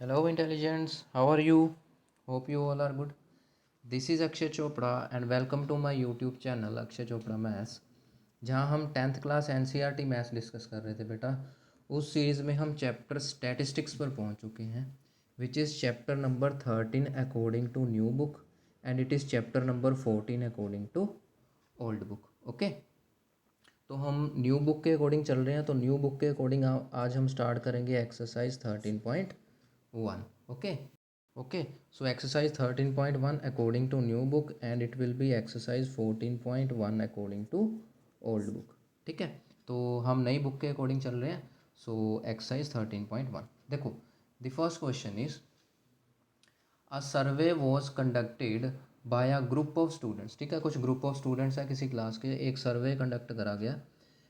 Hello, intelligence. How are you? Hope you all are good. This is Akshay Chopra and welcome to my YouTube channel Akshay Chopra Maths, जहाँ हम 10th class NCERT maths discuss कर रहे थे बेटा। उस series में हम chapter statistics पर पहुँच चुके हैं, which is chapter number 13 according to new book and it is chapter number 14 according to old book. Okay, तो हम न्यू बुक के अकॉर्डिंग चल रहे हैं, तो न्यू बुक के अकॉर्डिंग आज हम स्टार्ट करेंगे exercise 13.1। Okay, so exercise 13.1 according to new book and it will be exercise 14.1 according to old book। ठीक है, तो हम नई बुक के अकॉर्डिंग चल रहे हैं। सो एक्सरसाइज 13.1 देखो, the first question is a survey was conducted by a group of students. ठीक है, कुछ ग्रुप ऑफ स्टूडेंट्स है किसी क्लास के, एक सर्वे कंडक्ट करा गया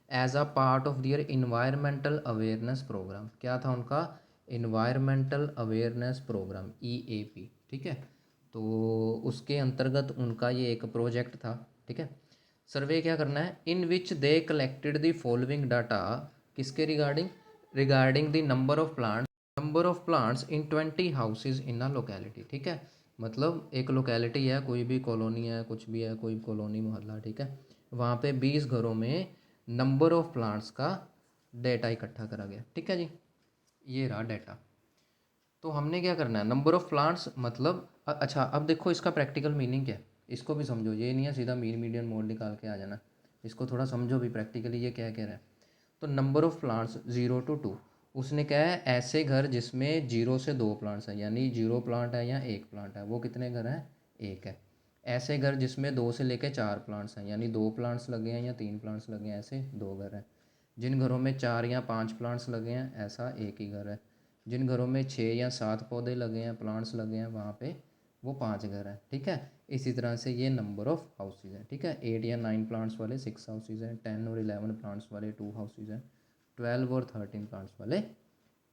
as a part of their environmental awareness program. क्या था उनका? Environmental awareness program, EAP। ठीक है, तो उसके अंतर्गत उनका ये एक प्रोजेक्ट था। ठीक है, सर्वे क्या करना है, in which they collected the following data. किसके regarding? Regarding the number of plants in 20 houses in a locality. ठीक है, मतलब एक लोकेलिटी है, कोई भी कॉलोनी है, कुछ भी है, कोई कॉलोनी मोहल्ला। ठीक है, वहाँ पे 20 घरों में नंबर ऑफ प्लांट्स का डेटा इकट्ठा करा गया। ठीक है जी, ये रहा डेटा। तो हमने क्या करना है, नंबर ऑफ प्लांट्स मतलब अच्छा, अब देखो इसका प्रैक्टिकल मीनिंग क्या है, इसको भी समझो। ये नहीं है सीधा मीन मीडियन मोड निकाल के आ जाना, इसको थोड़ा समझो भी प्रैक्टिकली ये क्या कह रहा है। तो नंबर ऑफ प्लांट्स 0 to 2, उसने क्या है, ऐसे घर जिसमें 0 से 2 प्लांट्स हैं, यानी 0 प्लांट है या 1 प्लांट है, वो कितने घर हैं? 1 है। ऐसे घर जिसमें 2 से लेकर 4 प्लांट्स हैं, यानी 2 प्लांट्स लगे हैं या 3 प्लांट्स लगे हैं, ऐसे 2 घर हैं। जिन घरों में 4 या 5 प्लांट्स लगे हैं, ऐसा एक ही घर है। जिन घरों में 6 या 7 पौधे लगे हैं, प्लांट्स लगे हैं, वहाँ पे वो 5 घर हैं। ठीक है, इसी तरह से ये नंबर ऑफ हाउसेज हैं। ठीक है, 8 या 9 प्लांट्स वाले 6 हाउसेज हैं, 10 और 11 प्लांट्स वाले 2 हाउसेज हैं, 12 और 13 प्लांट्स वाले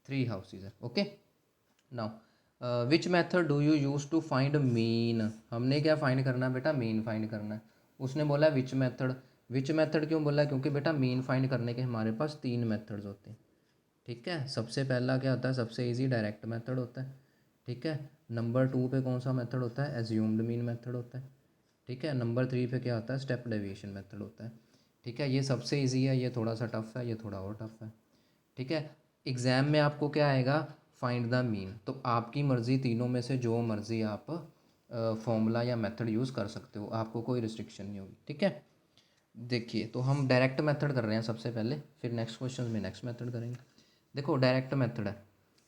3 हाउसेज हैं। Okay, now which method do you use to find mean. हमने क्या फाइंड करना है बेटा? मीन फाइंड करना है। उसने बोला विच मेथड। विच मेथड क्यों बोला? क्योंकि बेटा मीन फाइंड करने के हमारे पास 3 मेथड्स होते हैं। ठीक है, सबसे पहला क्या होता है, सबसे इजी डायरेक्ट मेथड होता है। ठीक है, नंबर 2 पे कौन सा मेथड होता है? एज्यूम्ड मीन मेथड होता है। ठीक है, नंबर 3 पे क्या होता है? स्टेप डेविएशन मेथड होता है। ठीक है, ये सबसे इजी है, ये थोड़ा सा टफ है, ये थोड़ा और टफ है। ठीक है, एग्ज़ाम में आपको क्या आएगा? Find the mean. तो आपकी मर्ज़ी, तीनों में से जो मर्ज़ी आप फॉर्मूला या मेथड यूज़ कर सकते हो, आपको कोई रिस्ट्रिक्शन नहीं होगी। ठीक है, देखिए, तो हम डायरेक्ट मेथड कर रहे हैं सबसे पहले, फिर नेक्स्ट क्वेश्चन में नेक्स्ट मेथड करेंगे। देखो, डायरेक्ट मेथड है,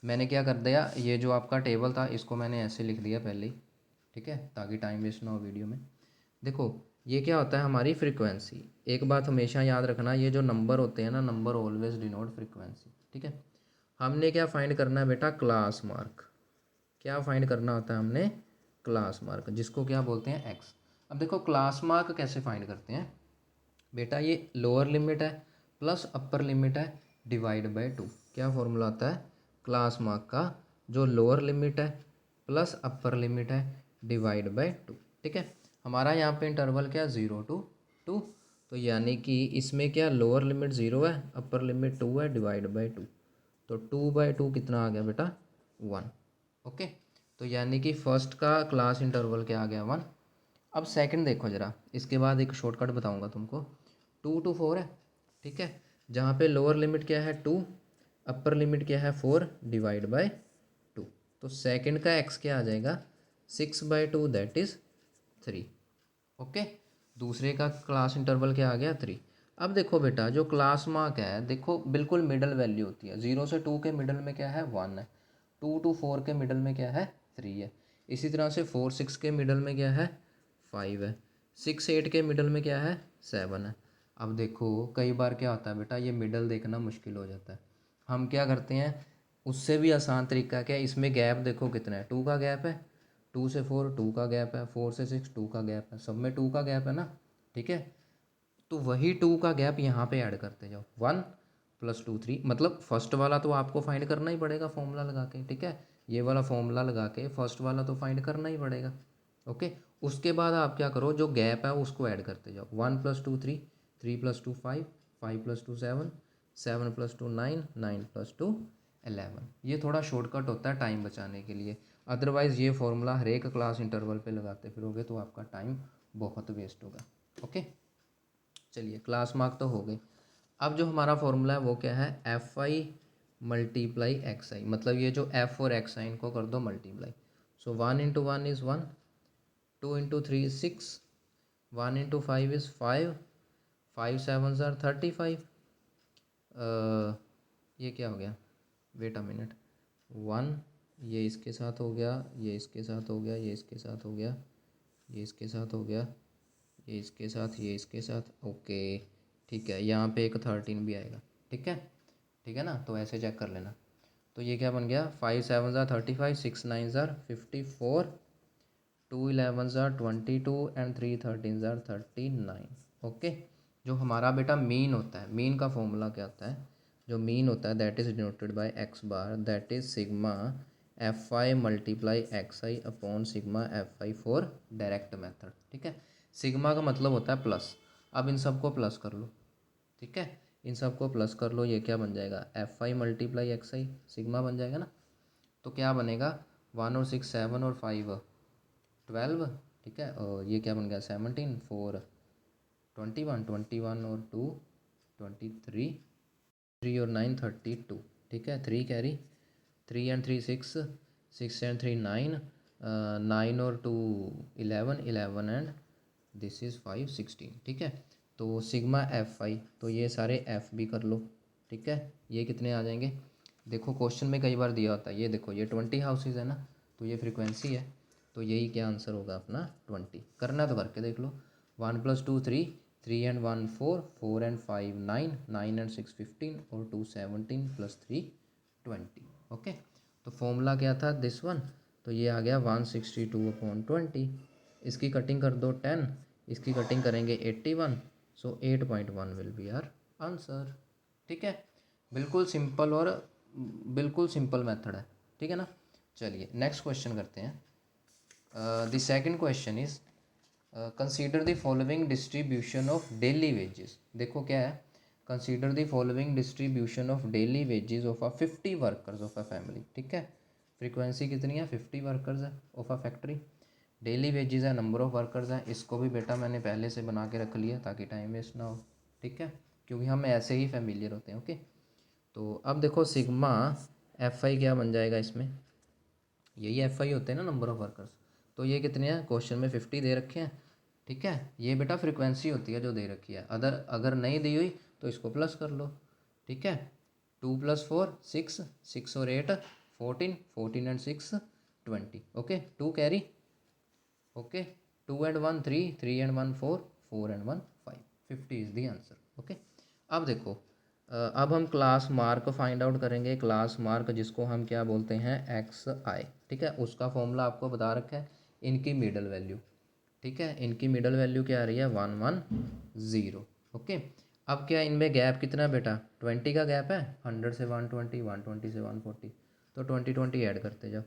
मैंने क्या कर दिया, ये जो आपका टेबल था इसको मैंने ऐसे लिख दिया पहले ही। ठीक है, ताकि टाइम वेस्ट ना हो वीडियो में। देखो, ये क्या होता है, हमारी फ्रीक्वेंसी। एक बात हमेशा याद रखना, ये जो नंबर होते हैं ना, नंबर ऑलवेज डिनोट फ्रीक्वेंसी। ठीक है, हमने क्या फाइंड करना है बेटा? Class mark. क्या फाइंड करना होता है हमने? क्लास मार्क, जिसको क्या बोलते हैं? एक्स। अब देखो, क्लास मार्क कैसे फाइंड करते हैं बेटा? ये लोअर लिमिट है प्लस अपर लिमिट है डिवाइड बाय 2। क्या फॉर्मूला आता है क्लास मार्क का? जो लोअर लिमिट है प्लस अपर लिमिट है डिवाइड बाय 2। ठीक है, हमारा यहाँ पे इंटरवल क्या? 0 to 2। तो यानी कि इसमें क्या, लोअर लिमिट 0 है, अपर लिमिट 2 है, डिवाइड बाय 2। तो 2/2 कितना आ गया बेटा? 1। ओके, तो यानी कि फर्स्ट का क्लास इंटरवल क्या आ गया? 1। अब सेकंड देखो ज़रा, इसके बाद एक शॉर्टकट बताऊंगा तुमको। 2 to 4 है। ठीक है, जहाँ पे लोअर लिमिट क्या है? 2, अपर लिमिट क्या है? 4 डिवाइड बाय 2। तो सेकंड का एक्स क्या आ जाएगा? 6/2 दैट इज़ 3। ओके, दूसरे का क्लास इंटरवल क्या आ गया? 3। अब देखो बेटा, जो क्लास मार्क है, देखो बिल्कुल मिडल वैल्यू होती है। 0 से 2 के मिडल में क्या है? 1 है। 2 to 4 के मिडल में क्या है? 3 है। इसी तरह से 4-6 के मिडल में क्या है? 5 है। 6-8 के मिडल में क्या है? 7 है। अब देखो, कई बार क्या होता है बेटा, ये मिडल देखना मुश्किल हो जाता है। हम क्या करते हैं, उससे भी आसान तरीका क्या है, इसमें गैप देखो कितना है? 2 का गैप है। 2 से 4 2 का गैप है, 4 से 6 2 का गैप है, सब में 2 का गैप है ना। ठीक है, तो वही 2 का गैप यहाँ पे ऐड करते जाओ। 1 + 2 3, मतलब फर्स्ट वाला तो आपको फाइंड करना ही पड़ेगा फॉर्मूला लगा के। ठीक है, ये वाला फॉर्मूला लगा के फर्स्ट वाला तो फाइंड करना ही पड़ेगा। ओके, उसके बाद आप क्या करो, जो गैप है उसको ऐड करते जाओ। 1 + 2 3, 3 + 2 5, 5 + 2 7, 7 + 2 9, 9 + 2 11। ये थोड़ा शॉर्टकट होता है टाइम बचाने के लिए, अदरवाइज़ ये फॉर्मूला हर एक क्लास इंटरवल पे लगाते फिरोगे तो आपका टाइम बहुत वेस्ट होगा। ओके, चलिए क्लास मार्क तो हो गए। अब जो हमारा फॉर्मूला है वो क्या है, एफ आई मल्टीप्लाई एक्स आई, मतलब ये जो एफ और एक्स आई इनको कर दो multiply. So 1 into 1 is 1, 2 into 3 is 6, 1 into 5 is 5, 5 7 are 35। ये क्या हो गया, वेट अ मिनट, 1, ये इसके साथ हो गया, ये इसके साथ हो गया, ये इसके साथ हो गया, ये इसके साथ हो गया, ये इसके साथ, ये इसके साथ। ओके ठीक है, यहाँ पे एक 13 भी आएगा। ठीक है, ठीक है ना, तो ऐसे चेक कर लेना। तो ये क्या बन गया, 5 7 ज़ार 35, 6 9 ज़ार 54, 2 11 ज़ार 22 एंड 3 13 ज़ार 39। ओके, जो हमारा बेटा मीन होता है, मीन का फॉर्मूला क्या होता है, जो मीन होता है that is denoted by x bar, that is sigma F I multiply X I upon sigma F I for direct method. ठीक है, सिग्मा का मतलब होता है प्लस। अब इन सबको प्लस कर लो। ठीक है, इन सबको प्लस कर लो, ये क्या बन जाएगा, F I multiply X I sigma बन जाएगा ना। तो क्या बनेगा, 1 और 6 7 और 5 12। ठीक है, और ये क्या बन गया, 17 4 21, 21 और 2 23, 3 और 9 32। ठीक है, 3 कैरी, 3 एंड 3 6, 6 एंड 3 9, 9 और 2 11, 11 एंड दिस इज़ 5 16। ठीक है, तो सिग्मा एफ आई, तो ये सारे एफ भी कर लो। ठीक है, ये कितने आ जाएंगे, देखो क्वेश्चन में कई बार दिया होता है, ये देखो ये 20 हाउसेज है ना, तो ये फ्रीक्वेंसी है, तो यही क्या आंसर होगा अपना 20। करना तो करके देख लो, 1 + 2 3, 3 एंड 1 4, 4 एंड 5 9, 9 एंड 6 15 और 2 17 + 3 20। ओके, तो फॉर्मूला क्या था दिस वन, तो ये आ गया 162/20। इसकी कटिंग कर दो 10, इसकी कटिंग करेंगे 81, सो 8.1 विल बी आवर आंसर। ठीक है, बिल्कुल सिंपल और बिल्कुल सिंपल मेथड है। ठीक है ना, चलिए नेक्स्ट क्वेश्चन करते हैं। The second question is consider the following distribution of daily wages. देखो क्या है, consider the following distribution of daily wages of a 50 workers of a family. ठीक है, फ्रीक्वेंसी कितनी है, 50 वर्कर्स है of a factory, daily wages है, number of workers है। इसको भी बेटा मैंने पहले से बना के रख लिया ताकि टाइम वेस्ट ना हो। ठीक है, क्योंकि हम ऐसे ही फेमिलियर होते हैं। ओके, तो अब देखो सिग्मा एफ आई क्या बन जाएगा इसमें, यही एफ आई होते हैं ना, नंबर ऑफ वर्कर्स। तो ये कितने हैं, क्वेश्चन में 50 दे रखे हैं। ठीक है, ये बेटा फ्रीक्वेंसी होती है जो दे रखी है, अगर नहीं दी हुई तो इसको प्लस कर लो। ठीक है, 2 + 4 6, 6 और 8 14, 14 and 6 20। Okay, 2 carry. Okay, 2 and 1 3, 3 and 1 4, 4 and 1 5, 50 is the answer. Okay, अब देखो अब हम क्लास मार्क फाइंड आउट करेंगे। क्लास मार्क जिसको हम क्या बोलते हैं, एक्स आई। ठीक है, उसका फॉर्मूला आपको बता रखा है, इनकी मिडल वैल्यू। ठीक है, इनकी मिडल वैल्यू क्या आ रही है, 1 1 0। ओके, अब क्या इनमें गैप कितना है बेटा, 20 का गैप है, 100 से 120, 120 से 140, तो 20 20 ऐड करते जाओ,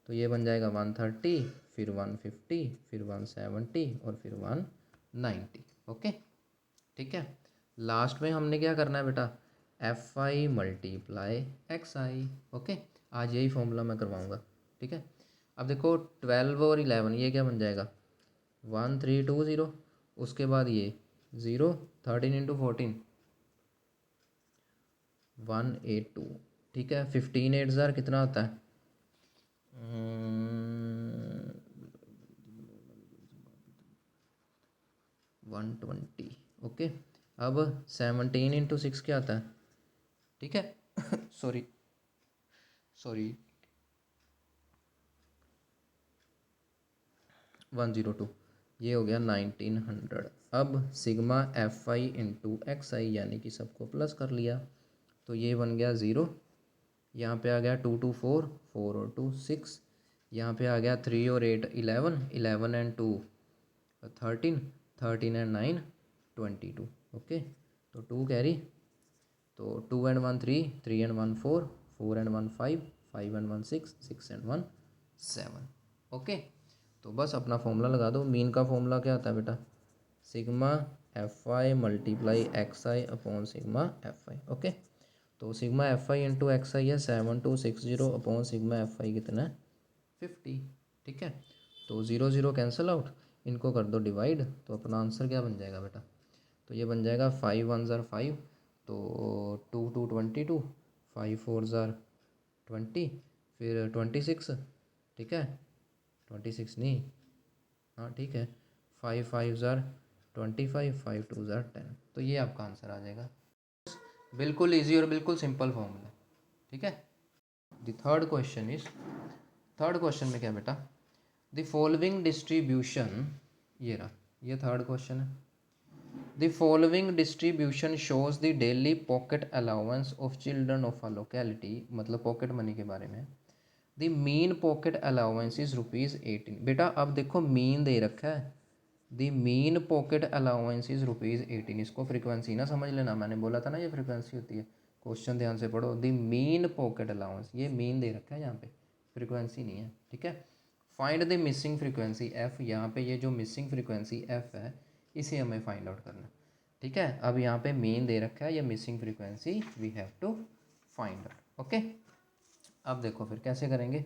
तो ये बन जाएगा 130, फिर 150, फिर 170 और फिर 190। ओके, ठीक है, लास्ट में हमने क्या करना है बेटा, F I multiply X I. Okay, आज यही फॉर्मूला मैं करवाऊँगा। ठीक है, अब देखो 12 और 11 ये क्या बन जाएगा, 1320, उसके बाद ये 0, 13 इंटू 14 182। ठीक है, 15 8 ज़ार कितना होता है, 120। ओके, अब 17 इंटू 6 क्या आता है, ठीक है सॉरी सॉरी 102, ये हो गया 1900। अब sigma F I into X I, यानी कि सबको प्लस कर लिया, तो ये बन गया 0, यहाँ पे आ गया 2 2 4, 4 और 2 6, यहाँ पे आ गया 3 और 8 11, 11 एंड 2 13, 13 एंड 9 22। ओके, तो 2 कैरी, तो 2 and 1 3, 3 and 1 4, 4 and 1 5, 5 and 1 6, 6 and 1 7। Okay, तो बस अपना फॉर्मूला लगा दो। मीन का फॉर्मूला क्या होता है बेटा, sigma F I multiply X I upon sigma F I. Okay, तो sigma F I into X I है 7260 अपॉन सिग्मा एफ आई कितना है 50। ठीक है, तो 0 0 कैंसिल आउट, इनको कर दो डिवाइड, तो अपना आंसर क्या बन जाएगा बेटा, तो ये बन जाएगा 5 1 ज़ार 5, तो 2 2 22, 5 4 ज़ार 20, फिर 26। ठीक है, 26 नहीं, हाँ ठीक है, 5 5 ज़ार 25, 5 2 ज़ार 10, तो ये आपका आंसर आ जाएगा। बिल्कुल इजी और बिल्कुल सिंपल फॉर्मूला। ठीक है, the third question is, third question में क्या बेटा, द फॉलोइंग डिस्ट्रीब्यूशन, ये रहा, ये थर्ड क्वेश्चन है। The following distribution shows the daily pocket allowance of children of a locality, मतलब पॉकेट मनी के बारे में। The mean pocket allowance is ₹18। बेटा अब देखो मीन दे रखा है, the mean pocket allowance is ₹18, इसको फ्रीक्वेंसी ना समझ लेना, मैंने बोला था ना ये फ्रीक्वेंसी होती है। क्वेश्चन ध्यान से पढ़ो, द मीन पॉकेट अलाउंस, ये मीन दे रखा है यहाँ पे, फ्रीक्वेंसी नहीं है। ठीक है, find the missing frequency F, यहाँ पे ये जो मिसिंग फ्रीक्वेंसी एफ है इसे हमें फाइंड आउट करना। ठीक है, अब यहाँ पे मीन दे रखा है, ये missing frequency we have to find out. Okay, अब देखो फिर कैसे करेंगे,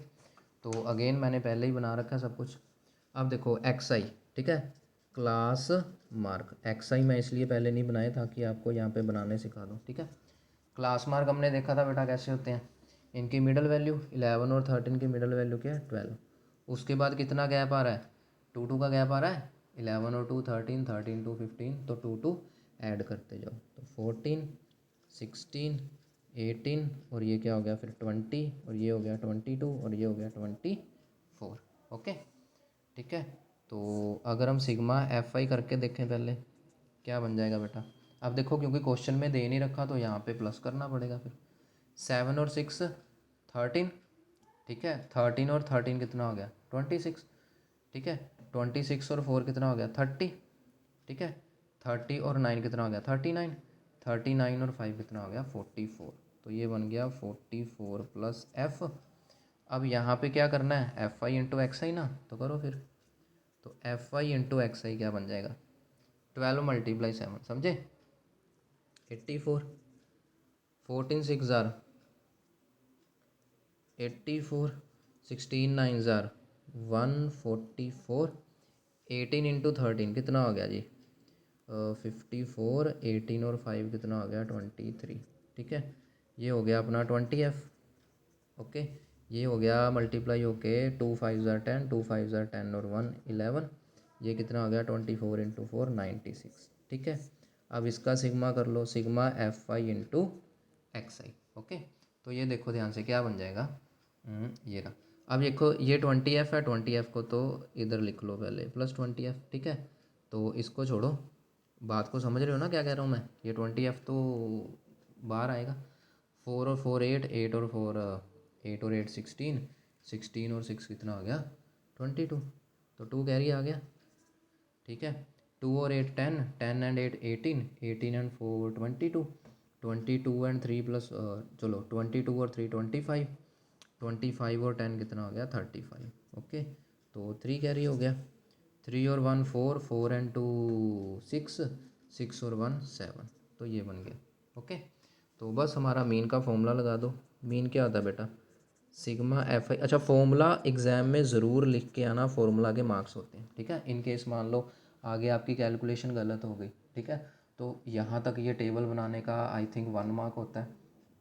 तो अगेन मैंने पहले ही बना रखा है सब कुछ। अब देखो एक्स आई, ठीक है, क्लास मार्क एक्स आई मैं इसलिए पहले नहीं बनाए ताकि आपको यहाँ पे बनाने सिखा दूँ। ठीक है, क्लास मार्क हमने देखा था बेटा कैसे होते हैं, इनकी मिडल वैल्यू 11 और 13 की मिडल वैल्यू क्या है 12। उसके बाद कितना गैप आ रहा है, 2 2 का गैप आ रहा है, 11 और 2 13, 13 2 15, तो 2 2 ऐड करते जाओ, तो 14 16 18 और ये क्या हो गया फिर 20 और ये हो गया 22 और ये हो गया 24। ओके, ठीक है, तो अगर हम सिग्मा एफ आई करके देखें पहले क्या बन जाएगा बेटा। अब देखो क्योंकि क्वेश्चन में दे नहीं रखा तो यहाँ पे प्लस करना पड़ेगा फिर, 7 और 6 13। ठीक है, 13 और 13 कितना हो गया 26। ठीक है, 26 और 4 कितना हो गया 30। ठीक है, 30 और 9 कितना हो गया 39। 39 और 5 कितना हो गया 44, तो ये बन गया 44 प्लस एफ। अब यहाँ पे क्या करना है, एफ आई इंटू एक्स आई ना, तो करो फिर, तो एफ आई इंटू एक्स आई क्या बन जाएगा 12 मल्टीप्लाई 7, समझे, 84, 14 6 ज़ार 84, 16 9 ज़ार 144, 18 इंटू 13 कितना हो गया जी 54, 18 और 5 कितना हो गया 23। ठीक है, ये हो गया अपना 20 एफ। ओके, ये हो गया मल्टीप्लाई होके 2 5 ज़ार 10, 2 5 ज़ार 10 और 1 11, ये कितना हो गया 24 इंटू 4 96। ठीक है, अब इसका सिग्मा कर लो, sigma F I into X I. Okay, तो ये देखो ध्यान से क्या बन जाएगा, ये रहा। अब देखो ये 20 एफ है, 20 एफ को तो इधर लिख लो पहले प्लस 20 एफ। ठीक है, तो इसको छोड़ो, बात को समझ रहे हो ना क्या कह रहा हूँ मैं, ये 20 एफ तो बाहर आएगा। 4 और 4 8, 8 और 4 8 और 8 16, 16 और 6 कितना आ गया 22, तो 2 कैरी आ गया। ठीक है, 2 और 8 10, 10 एंड 8 18, 18 एंड 4 22, 22 एंड 3 प्लस चलो 22 और 3 25, 25 और 10 कितना हो गया 35। ओके, तो 3 कैरी हो गया, 3 और 1 4, 4 एंड 2 6, 6 और 1 7, तो ये बन गया। ओके, तो बस हमारा मीन का फॉर्मूला लगा दो। मीन क्या होता है बेटा, सिग्मा एफ आई। अच्छा, फॉर्मूला एग्ज़ाम में ज़रूर लिख के आना, फॉर्मूला के मार्क्स होते हैं। ठीक है, इन केस मान लो आगे आपकी कैलकुलेशन गलत हो गई, ठीक है, तो यहाँ तक ये टेबल बनाने का आई थिंक 1 मार्क होता है।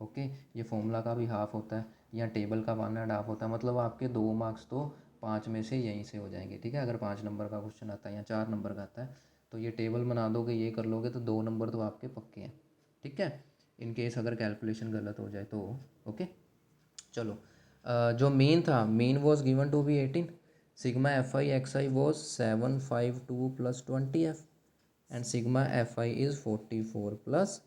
ओके, ये फॉर्मूला का भी हाफ होता है, या टेबल का 1.5 होता है, मतलब आपके 2 मार्क्स तो 5 में से यहीं से हो जाएंगे। ठीक है, अगर 5 नंबर का क्वेश्चन आता है या 4 नंबर का आता है, तो ये टेबल बना दोगे, ये कर लोगे, तो 2 नंबर तो आपके पक्के हैं। ठीक है, इन केस अगर कैलकुलेशन गलत हो जाए तो। ओके, चलो, जो मीन था, mean was given to be 18, sigma F I X I was 752 plus 20 F, and sigma F I is 44 plus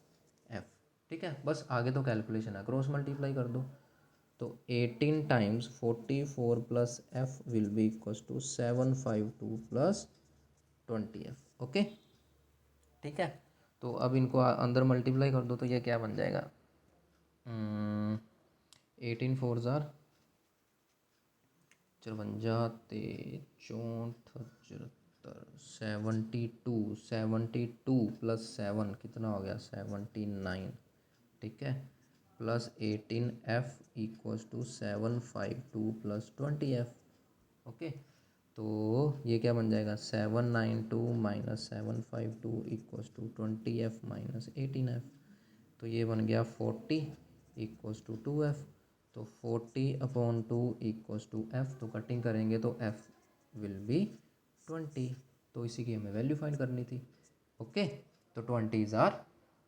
F. ठीक है, बस आगे तो कैलकुलेशन है, क्रॉस मल्टीप्लाई कर दो, तो 18 times 44 plus F will be equals to 752 plus 20 F. Okay, ठीक है, तो अब इनको अंदर मल्टीप्लाई कर दो, तो ये क्या बन जाएगा, 18 4 ज़ार 54 64 74, 72 प्लस 7 कितना हो गया 79। ठीक है, plus 18F equals to 752 plus 20F। Okay, तो ये क्या बन जाएगा 792 minus 752 equals to 20F minus 18F। तो ये बन गया 40 इक्वल्स टू 2F। तो 40/2 इक्वल्स टू F, तो कटिंग करेंगे तो F विल बी 20। तो इसी की हमें वैल्यू फाइंड करनी थी। ओके, तो 20 is our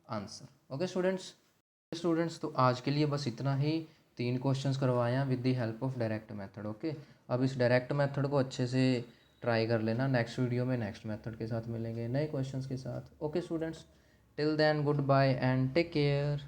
answer. Okay students, तो आज के लिए बस इतना ही। 3 क्वेश्चंस करवाए हैं with the help of direct method. Okay, अब इस डायरेक्ट मेथड को अच्छे से ट्राई कर लेना। नेक्स्ट वीडियो में नेक्स्ट मेथड के साथ मिलेंगे, नए क्वेश्चंस के साथ। Okay students, till then goodbye and take care.